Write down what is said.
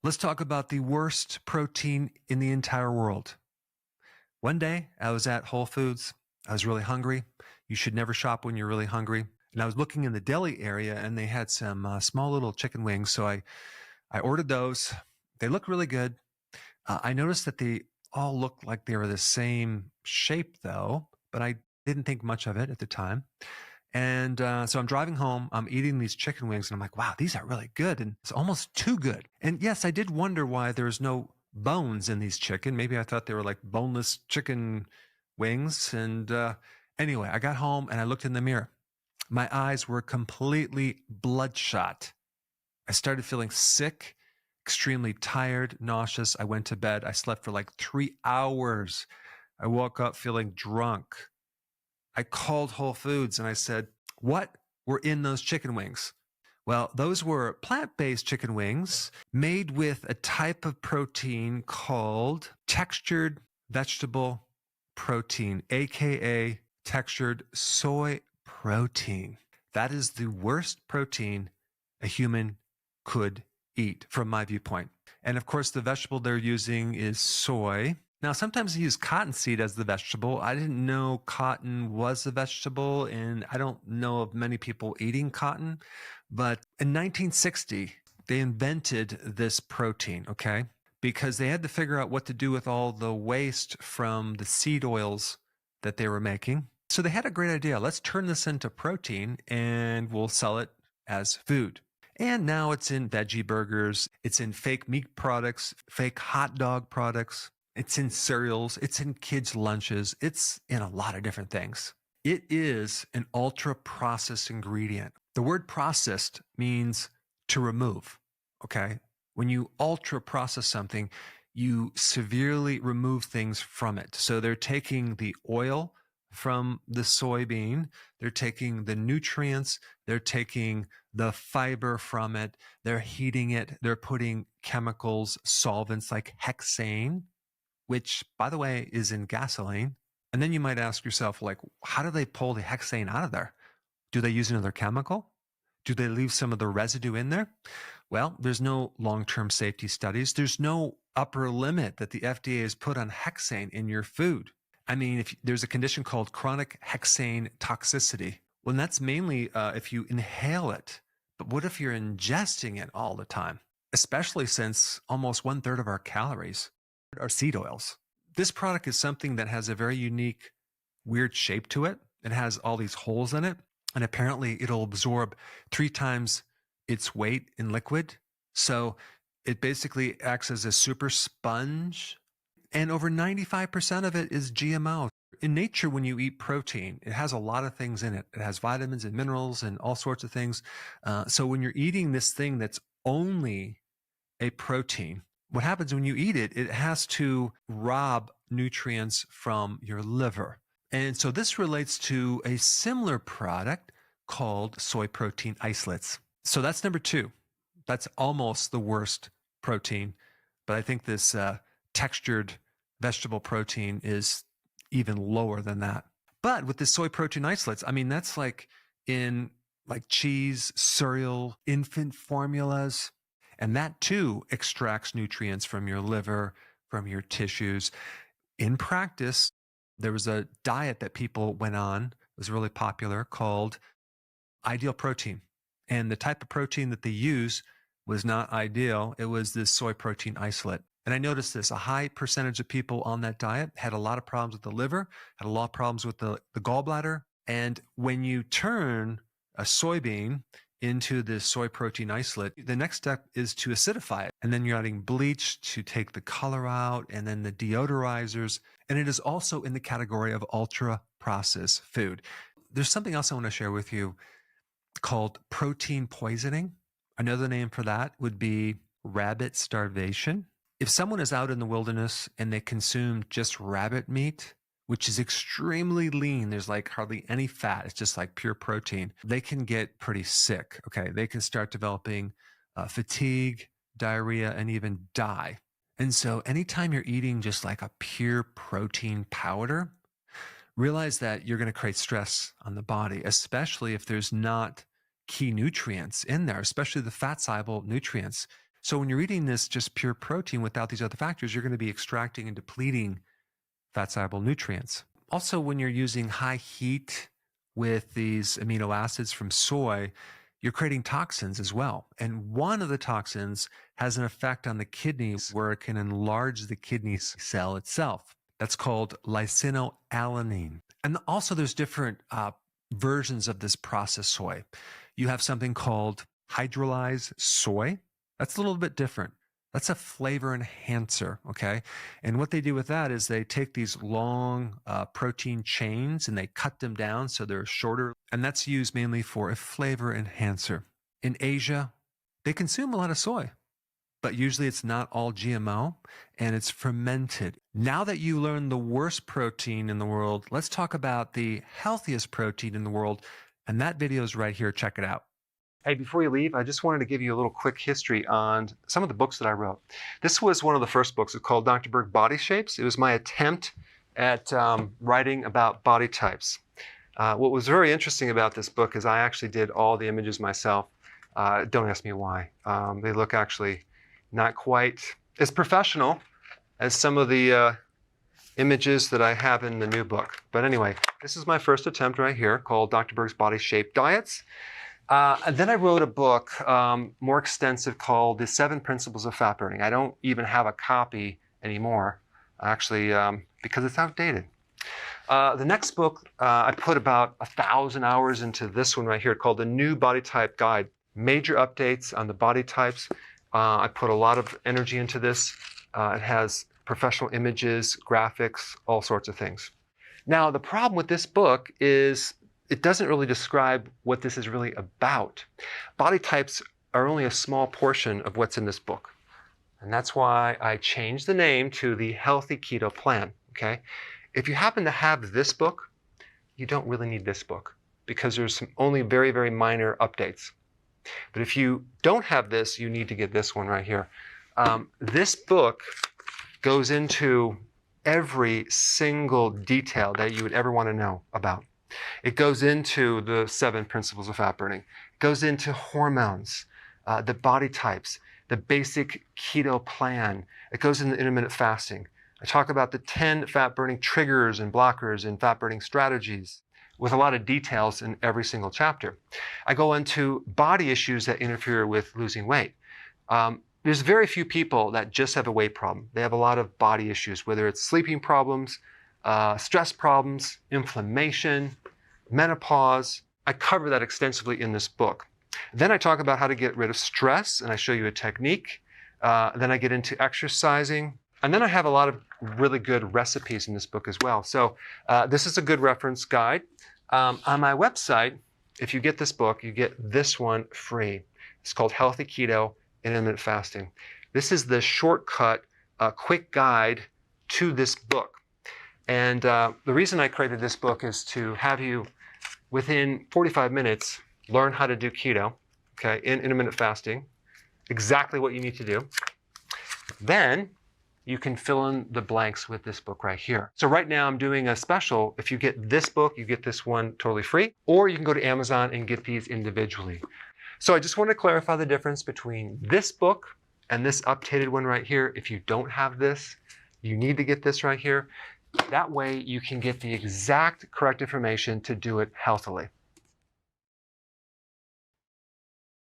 Let's talk about the worst protein in the entire world. One day, I was at Whole Foods. I was really hungry. You should never shop when you're really hungry. And I was looking in the deli area, and they had some small little chicken wings. So I ordered those. They look really good. I noticed that they all looked like they were the same shape, though, but I didn't think much of it at the time. And so I'm driving home, I'm eating these chicken wings, and I'm like, wow, these are really good. And it's almost too good. And yes, I did wonder why there's no bones in these chicken. Maybe I thought they were like boneless chicken wings. And anyway, I got home and I looked in the mirror. My eyes were completely bloodshot. I started feeling sick, extremely tired, nauseous. I went to bed. I slept for like 3 hours. I woke up feeling drunk. I called Whole Foods and I said, what were in those chicken wings? Well, those were plant-based chicken wings made with a type of protein called textured vegetable protein, aka textured soy protein. That is the worst protein a human could eat from my viewpoint. And of course, the vegetable they're using is soy. Now, sometimes they use cottonseed as the vegetable. I didn't know cotton was a vegetable, and I don't know of many people eating cotton. But in 1960, they invented this protein, okay? Because they had to figure out what to do with all the waste from the seed oils that they were making. So they had a great idea. Let's turn this into protein, and we'll sell it as food. And now it's in veggie burgers. It's in fake meat products, fake hot dog products. It's in cereals, it's in kids' lunches, it's in a lot of different things. It is an ultra-processed ingredient. The word processed means to remove, okay? When you ultra-process something, you severely remove things from it. So they're taking the oil from the soybean, they're taking the nutrients, they're taking the fiber from it, they're heating it, they're putting chemicals, solvents like hexane, which, by the way, is in gasoline. And then you might ask yourself, like, how do they pull the hexane out of there? Do they use another chemical? Do they leave some of the residue in there? Well, there's no long-term safety studies. There's no upper limit that the FDA has put on hexane in your food. I mean, if there's a condition called chronic hexane toxicity. Well, that's mainly if you inhale it. But what if you're ingesting it all the time? Especially since almost 1/3 of our calories are seed oils. This product is something that has a very unique, weird shape to it. It has all these holes in it, and apparently it'll absorb 3 times its weight in liquid. So it basically acts as a super sponge, and over 95% of it is GMO. In nature, when you eat protein, it has a lot of things in it. It has vitamins and minerals and all sorts of things. So when you're eating this thing that's only a protein, what happens when you eat it, it has to rob nutrients from your liver. And so this relates to a similar product called soy protein isolates. So that's number 2. That's almost the worst protein. But I think this textured vegetable protein is even lower than that. But with the soy protein isolates, I mean, that's like in like cheese, cereal, infant formulas. And that too extracts nutrients from your liver, from your tissues. In practice, there was a diet that people went on, it was really popular, called Ideal Protein. And the type of protein that they use was not ideal. It was this soy protein isolate. And I noticed this, a high percentage of people on that diet had a lot of problems with the liver, had a lot of problems with the gallbladder. And when you turn a soybean into this soy protein isolate, the next step is to acidify it. And then you're adding bleach to take the color out, and then the deodorizers. And it is also in the category of ultra-processed food. There's something else I want to share with you called protein poisoning. Another name for that would be rabbit starvation. If someone is out in the wilderness and they consume just rabbit meat, which is extremely lean, there's like hardly any fat, it's just like pure protein, they can get pretty sick, okay? They can start developing fatigue, diarrhea, and even die. And so anytime you're eating just like a pure protein powder, realize that you're going to create stress on the body, especially if there's not key nutrients in there, especially the fat-soluble nutrients. So when you're eating this just pure protein without these other factors, you're going to be extracting and depleting fat-soluble nutrients. Also, when you're using high heat with these amino acids from soy, you're creating toxins as well. And one of the toxins has an effect on the kidneys where it can enlarge the kidney cell itself. That's called lysinoalanine. And also there's different versions of this processed soy. You have something called hydrolyzed soy. That's a little bit different. That's a flavor enhancer, okay? And what they do with that is they take these long protein chains and they cut them down so they're shorter. And that's used mainly for a flavor enhancer. In Asia, they consume a lot of soy, but usually it's not all GMO and it's fermented. Now that you learned the worst protein in the world, let's talk about the healthiest protein in the world. And that video is right here. Check it out. Hey, before you leave, I just wanted to give you a little quick history on some of the books that I wrote. This was one of the first books. It's called Dr. Berg Body Shapes. It was my attempt at writing about body types. What was very interesting about this book is I actually did all the images myself. Don't ask me why. They look actually not quite as professional as some of the images that I have in the new book. But anyway, this is my first attempt right here called Dr. Berg's Body Shape Diets. And then I wrote a book more extensive called The 7 Principles of Fat Burning. I don't even have a copy anymore, actually, because it's outdated. The next book, I put about 1,000 hours into this one right here called The New Body Type Guide. Major updates on the body types. I put a lot of energy into this. It has professional images, graphics, all sorts of things. Now, the problem with this book is it doesn't really describe what this is really about. Body types are only a small portion of what's in this book. And that's why I changed the name to the Healthy Keto Plan, okay? If you happen to have this book, you don't really need this book because there's only very, very minor updates. But if you don't have this, you need to get this one right here. This book goes into every single detail that you would ever want to know about. It goes into the 7 principles of fat burning. It goes into hormones, the body types, the basic keto plan. It goes into intermittent fasting. I talk about the 10 fat burning triggers and blockers and fat burning strategies with a lot of details in every single chapter. I go into body issues that interfere with losing weight. There's very few people that just have a weight problem. They have a lot of body issues, whether it's sleeping problems, stress problems, inflammation, menopause. I cover that extensively in this book. Then I talk about how to get rid of stress, and I show you a technique. Then I get into exercising. And then I have a lot of really good recipes in this book as well. So this is a good reference guide. On my website, if you get this book, you get this one free. It's called Healthy Keto and Intermittent Fasting. This is the shortcut, quick guide to this book. And the reason I created this book is to have you, within 45 minutes, learn how to do keto, okay, in intermittent fasting, exactly what you need to do. Then you can fill in the blanks with this book right here. So right now I'm doing a special. If you get this book, you get this one totally free, or you can go to Amazon and get these individually. So I just want to clarify the difference between this book and this updated one right here. If you don't have this, you need to get this right here. That way you can get the exact correct information to do it healthily.